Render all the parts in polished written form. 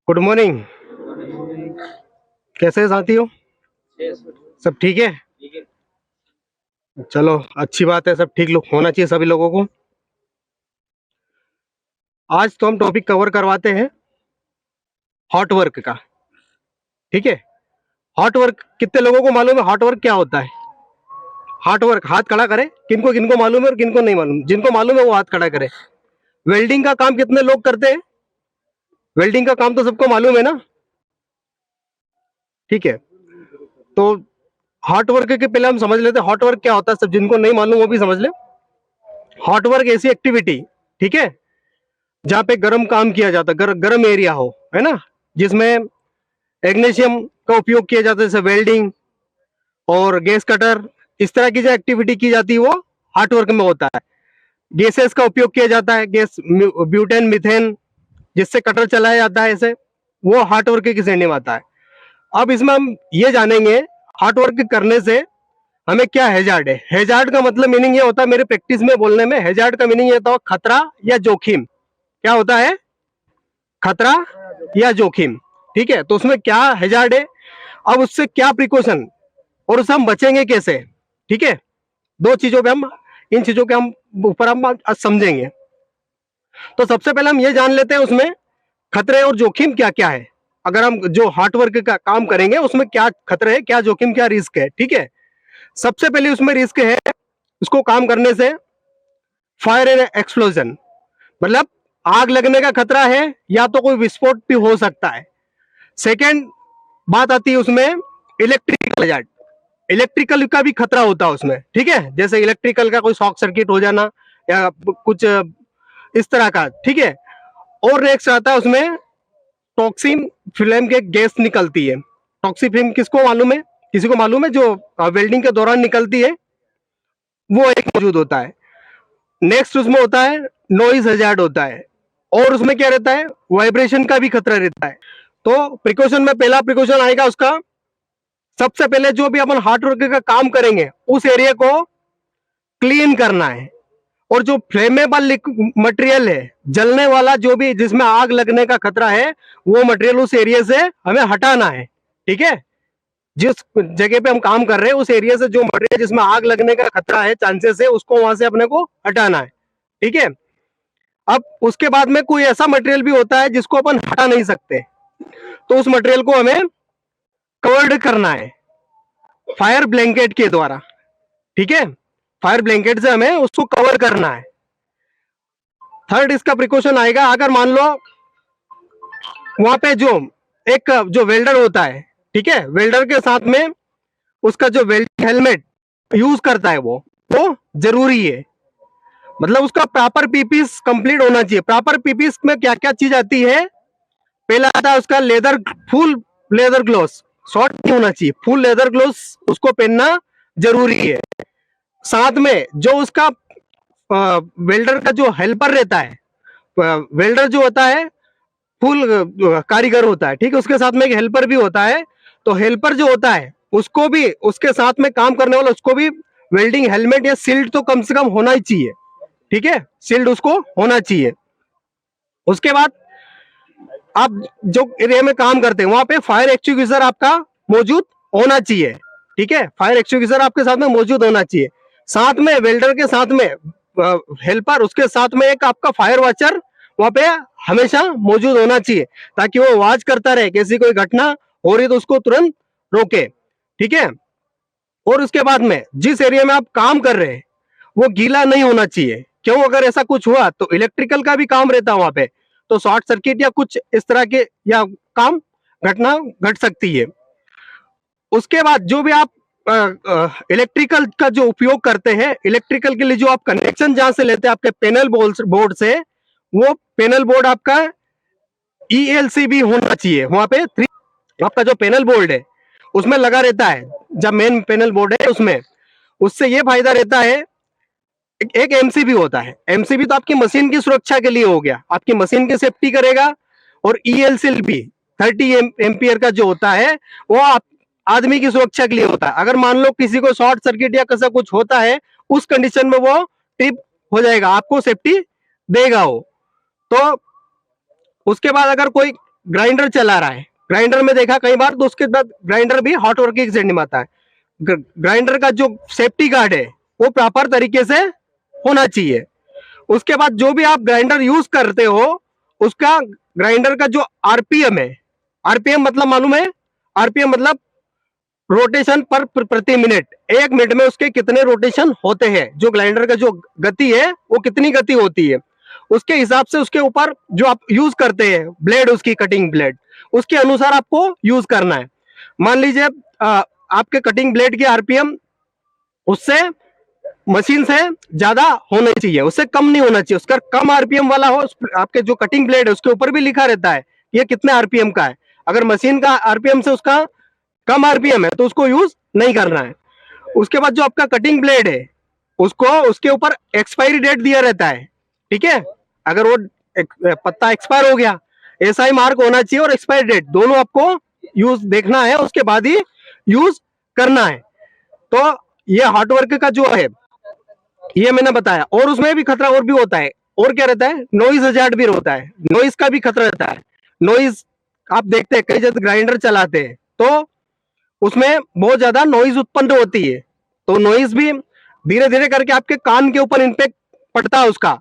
Good morning. कैसे हैं साथी हो? सब ठीक है? चलो अच्छी बात है, सब ठीक लोग होना चाहिए सभी लोगों को। आज तो हम टॉपिक कवर करवाते हैं हॉट वर्क का। ठीक है। हॉट वर्क कितने लोगों को मालूम है हॉट वर्क क्या होता है? हॉट वर्क हाथ खड़ा करे, किनको किनको मालूम है और किनको नहीं मालूम। जिनको मालूम है वो हाथ खड़ा करे। वेल्डिंग का काम कितने लोग करते हैं? वेल्डिंग का काम तो सबको मालूम है ना। ठीक है। तो हॉट वर्क के पहले हम समझ लेते हैं हॉट वर्क क्या होता है। सब जिनको नहीं मालूम वो भी समझ ले। हॉट वर्क ऐसी एक्टिविटी, ठीक है, जहां पे गर्म काम किया जाता है, गर्म एरिया हो, है ना, जिसमें एग्नेशियम का उपयोग किया जाता है, जैसे वेल्डिंग और गैस कटर। इस तरह की जो एक्टिविटी की जाती है वो हॉट वर्क में होता है। गैसेस का उपयोग किया जाता है, गैस ब्यूटेन मीथेन, जिससे कटर चलाया जाता है, ऐसे वो हॉट वर्क की श्रेणी में आता है। अब इसमें हम ये जानेंगे हॉट वर्क करने से हमें क्या हैजार्ड है। हैजार्ड का मतलब मीनिंग ये होता है, मेरे प्रैक्टिस में बोलने में हैजार्ड का मीनिंग ये होता है खतरा या जोखिम। क्या होता है? खतरा या जोखिम। ठीक है। तो उसमें क्या हैजार्ड है, अब उससे क्या प्रिकॉशन और उससे हम बचेंगे कैसे। ठीक है। दो चीजों पे हम इन चीजों के हम ऊपर हम आज समझेंगे। तो सबसे पहले हम ये जान लेते हैं उसमें खतरे और जोखिम क्या क्या है। अगर हम जो हार्ड वर्क का काम करेंगे उसमें क्या खतरे है, क्या जोखिम, क्या रिस्क है। ठीक है। सबसे पहले उसमें रिस्क है उसको काम करने से फायर एंड एक्सप्लोजन, मतलब आग लगने का खतरा है या तो कोई विस्फोट भी हो सकता है। सेकेंड बात आती है उसमें इलेक्ट्रिकल हैजार्ड। इलेक्ट्रिकल का भी खतरा होता है उसमें। ठीक है। जैसे इलेक्ट्रिकल का कोई शॉर्ट सर्किट हो जाना या कुछ इस तरह का। ठीक है। और नेक्स्ट आता है उसमें टॉक्सिन फ्लेम के गैस निकलती है। टॉक्सी फ्लेम किसको मालूम है? किसी को मालूम है? जो वेल्डिंग के दौरान निकलती है वो एक मौजूद होता है। नेक्स्ट उसमें होता है नॉइज हैजार्ड होता है। और उसमें क्या रहता है? वाइब्रेशन का भी खतरा रहता है। तो प्रिकॉशन में पहला प्रिकॉशन आएगा उसका, सबसे पहले जो भी अपन हार्ड वर्क का काम करेंगे उस एरिया को क्लीन करना है। और जो फ्लेमेबल मटेरियल है, जलने वाला जो भी जिसमें आग लगने का खतरा है, वो मटेरियल उस एरिया से हमें हटाना है। ठीक है। जिस जगह पे हम काम कर रहे हैं उस एरिया से जो मटेरियल जिसमें आग लगने का खतरा है, चांसेस है, उसको वहां से अपने को हटाना है। ठीक है। अब उसके बाद में कोई ऐसा मटेरियल भी होता है जिसको अपन हटा नहीं सकते, तो उस मटेरियल को हमें कवर्ड करना है फायर ब्लैंकेट के द्वारा। ठीक है। फायर ब्लैंकेट से हमें उसको कवर करना है। थर्ड इसका प्रिकॉशन आएगा, अगर मान लो वहां पे जो एक जो वेल्डर होता है, ठीक है, वेल्डर के साथ में उसका जो वेल्ड हेलमेट यूज करता है वो जरूरी है। मतलब उसका प्रॉपर पीपीस कंप्लीट होना चाहिए। प्रॉपर पीपीस में क्या क्या चीज आती है? पहला आता है उसका leather, full leather gloves, short नहीं होना चाहिए, फुल लेदर ग्लोव्स उसको पहनना जरूरी है। साथ में जो उसका वेल्डर का जो हेल्पर रहता है, वेल्डर जो होता है फुल कारीगर होता है, ठीक है, उसके साथ में एक हेल्पर भी होता है। तो हेल्पर जो होता है उसको भी, उसके साथ में काम करने वाला उसको भी वेल्डिंग हेलमेट या शील्ड तो कम से कम होना ही चाहिए। ठीक है। शील्ड उसको होना चाहिए। उसके बाद आप जो एरिया में काम करते हैं वहां पे फायर एक्सटिंग्विशर आपका मौजूद होना चाहिए। ठीक है। फायर एक्सटिंग्विशर आपके साथ में मौजूद होना चाहिए। साथ में वेल्डर के साथ में हेल्पर, उसके साथ में एक आपका फायर वॉचर वहां पे हमेशा मौजूद होना चाहिए, ताकि वो आवाज करता रहे, कैसी कोई घटना हो रही तो उसको तुरंत रोके। ठीक है। और उसके बाद में जिस एरिया में आप काम कर रहे हैं वो गीला नहीं होना चाहिए। क्यों? अगर ऐसा कुछ हुआ तो इलेक्ट्रिकल का भी काम रहता है वहां पे, तो शॉर्ट सर्किट या कुछ इस तरह के या काम घटना घट सकती है। उसके बाद जो भी आप इलेक्ट्रिकल का जो उपयोग करते हैं, इलेक्ट्रिकल के लिए जो आप कनेक्शन जहां से लेते हैं आपके पैनल बोर्ड से, वो पैनल बोर्ड आपका ईएलसी भी होना चाहिए वहां पे। आपका जो पैनल बोर्ड है उसमें लगा रहता है, जब मेन पैनल बोर्ड है उसमें, उससे ये फायदा रहता है, एक एमसीबी होता है। एमसीबी तो आपकी मशीन की सुरक्षा के लिए हो गया, आपकी मशीन की सेफ्टी करेगा। और ईएलसी भी 30 एम्पियर का जो होता है वो आप आदमी की सुरक्षा के लिए होता है। अगर मान लो किसी को शॉर्ट सर्किट या कैसा कुछ होता है, उस कंडीशन में वो ट्रिप हो जाएगा, आपको सेफ्टी देगा वो। तो उसके बाद अगर कोई ग्राइंडर चला रहा है, ग्राइंडर में देखा कई बार, तो उसके बाद ग्राइंडर भी हॉट वर्किंग सेट में आता है। ग्राइंडर का जो सेफ्टी गार्ड है वो प्रॉपर तरीके से होना चाहिए। उसके बाद जो भी आप ग्राइंडर यूज करते हो, उसका ग्राइंडर का जो आरपीएम है, आरपीएम मतलब मालूम है? आरपीएम मतलब रोटेशन पर प्रति मिनट, 1 मिनट में उसके कितने रोटेशन होते हैं, जो ग्राइंडर का जो गति है वो कितनी गति होती है, उसके हिसाब से उसके ऊपर जो आप यूज करते हैं ब्लेड, उसकी कटिंग ब्लेड, उसके अनुसार आपको यूज करना है। मान लीजिए आपके कटिंग ब्लेड की आरपीएम उससे मशीन से ज्यादा होना चाहिए, उससे कम नहीं होना चाहिए। उसका कम आरपीएम वाला हो, आपके जो कटिंग ब्लेड है उसके ऊपर भी लिखा रहता है ये कितने आरपीएम का है। अगर मशीन का आरपीएम से उसका कम आरपीएम है तो उसको यूज नहीं करना है। उसके बाद जो आपका कटिंग ब्लेड है उसको, उसके ऊपर एक्सपायरी डेट दिया रहता है, ठीक है? अगर वो पत्ता एक्सपायर हो गया, एसआई मार्क होना चाहिए और एक्सपायरी डेट दोनों आपको यूज देखना है, उसके बाद ही यूज करना है। तो ये हार्ड वर्क का जो है ये मैंने बताया। और उसमें भी खतरा और भी होता है, और क्या रहता है, नॉइज हजार्ड भी होता है, नॉइज का भी खतरा रहता है। नॉइज आप देखते हैं कई जगह ग्राइंडर चलाते हैं तो उसमें बहुत ज्यादा नॉइज उत्पन्न होती है, तो नॉइज भी धीरे धीरे करके आपके कान के ऊपर इम्पेक्ट पड़ता है उसका।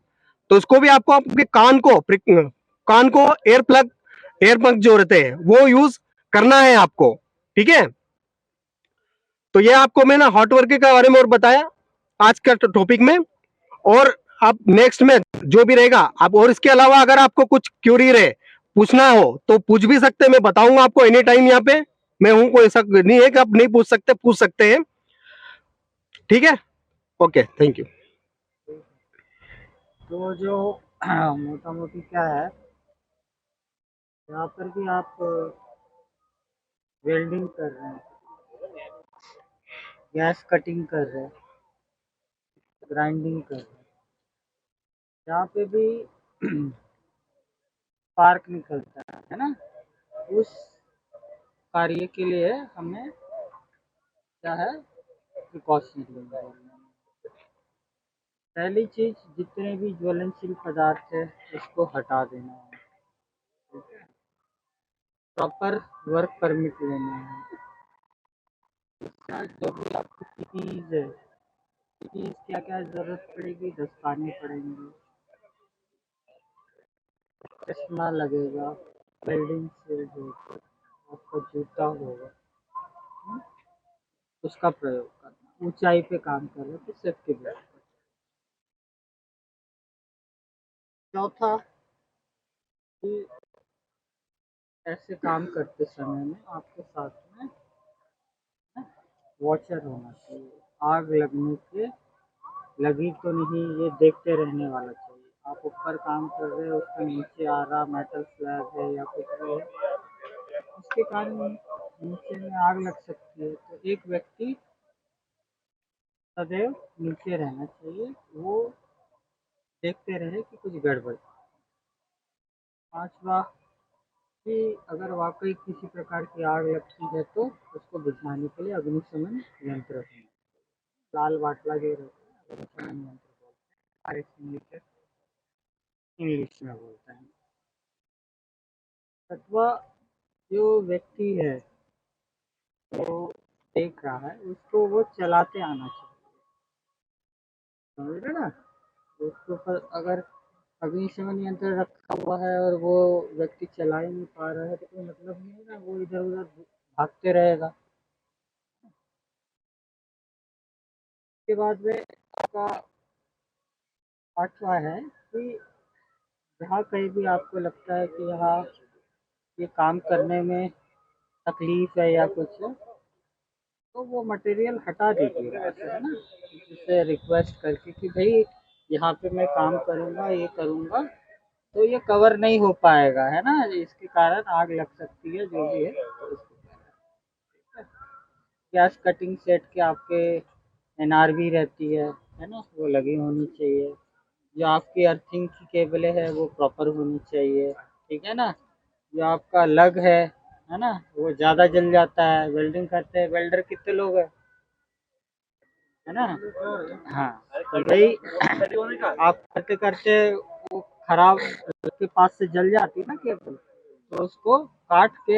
तो उसको भी आपको आपके कान को एयर प्लग जो रहते हैं वो यूज करना है आपको, ठीक है? तो ये आपको मैंने हॉट वर्क के बारे में और बताया आज का टॉपिक में। और आप नेक्स्ट में जो भी रहेगा आप, और इसके अलावा अगर आपको कुछ क्यूरी रहे, पूछना हो तो पूछ भी सकते हैं, मैं बताऊंगा आपको एनी टाइम। यहाँ पे मैं हूं, कोई ऐसा नहीं है कि आप नहीं पूछ सकते, पूछ सकते हैं, ठीक है? Okay, thank you. तो जो मोटा मोटी क्या है, यहाँ पर भी आप वेल्डिंग कर रहे हैं, गैस कटिंग कर रहे हैं, ग्राइंडिंग कर रहे हैं, यहाँ पे भी स्पार्क निकलता है ना। उस कार्य के लिए हमें क्या है, प्रिकॉशन लेना है। पहली चीज, जितने भी ज्वलनशील पदार्थ है उसको हटा देना है, ठीक है? प्रॉपर वर्क परमिट लेना है। जो भी आपको पीपीज है, पीपीज क्या क्या जरूरत पड़ेगी, दस्ताने पड़ेंगे, चश्मा लगेगा, वेल्डिंग शील्ड होगा, आपका जूता होगा, हम्म, उसका प्रयोग करना। ऊंचाई पे काम कर रहे तो सेफ्टी बेल्ट। चौथा कि ऐसे काम करते समय में आपके साथ में वॉचर होना चाहिए। आग लगने के लगी तो नहीं ये देखते रहने वाला चाहिए। आप ऊपर काम कर रहे हो, उसका नीचे आ रहा मेटल स्लैब है या कुछ भी है, उसके कारण नीचे में आग लग सकती है। तो एक व्यक्ति सदैव नीचे रहना चाहिए, वो देखते रहे कि कुछ गड़बड़। पांचवा कि अगर वाकई किसी प्रकार की आग लगती है तो उसको बुझाने के लिए अग्निशमन यंत्र है, लाल बाटला जो रहता है अग्निशमन यंत्र बोलते हैं, फायर एक्सटिंग्विशर इंग्लिश में बोलते हैं। अथवा जो व्यक्ति है वो देख रहा है उसको वो चलाते आना चाहिए, समझ रहे ना? उसके ऊपर अगर अग्निशमन यंत्र रखा हुआ है और वो व्यक्ति चला ही नहीं पा रहा है तो कोई मतलब नहीं है ना, वो इधर उधर भागते रहेगा। उसके बाद में आपका पांचवा है कि जहाँ कहीं भी आपको लगता है कि यहाँ ये काम करने में तकलीफ है या कुछ है, तो वो मटेरियल हटा दीजिएगा, है ना? किसी से रिक्वेस्ट करके कि भाई यहाँ पे मैं काम करूँगा, ये करूँगा, तो ये कवर नहीं हो पाएगा, है ना, इसके कारण आग लग सकती है, जो भी है। तो गैस कटिंग सेट के आपके एनआरबी रहती है ना, वो लगी होनी चाहिए। जो आपकी अर्थिंग की केबलें है वो प्रॉपर होनी चाहिए, ठीक है ना? जो आपका लग है ना, वो ज़्यादा जल जाता है। वेल्डिंग करते हैं, वेल्डर कितने लोग हैं, है ना? हाँ, तो भाई आप करते करते वो खराब के पास से जल जाती है ना केबल, तो उसको काट के,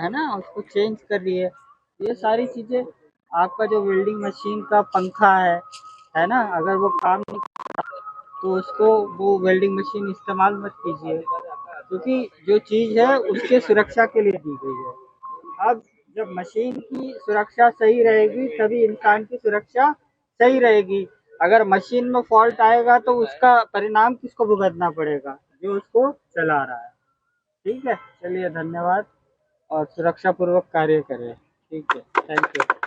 है ना, उसको चेंज कर लिए। ये सारी चीजें, आपका जो वेल्डिंग मशीन का पंखा है ना, अगर वो काम नहीं, तो उसको, वो वेल्डिंग मशीन इस्तेमाल मत कीजिए, क्योंकि जो चीज़ है उसके सुरक्षा के लिए दी गई है। अब जब मशीन की सुरक्षा सही रहेगी तभी इंसान की सुरक्षा सही रहेगी। अगर मशीन में फॉल्ट आएगा तो उसका परिणाम किसको भुगतना पड़ेगा? जो उसको चला रहा है। ठीक है, चलिए धन्यवाद, और सुरक्षा पूर्वक कार्य करें। ठीक है, थैंक यू।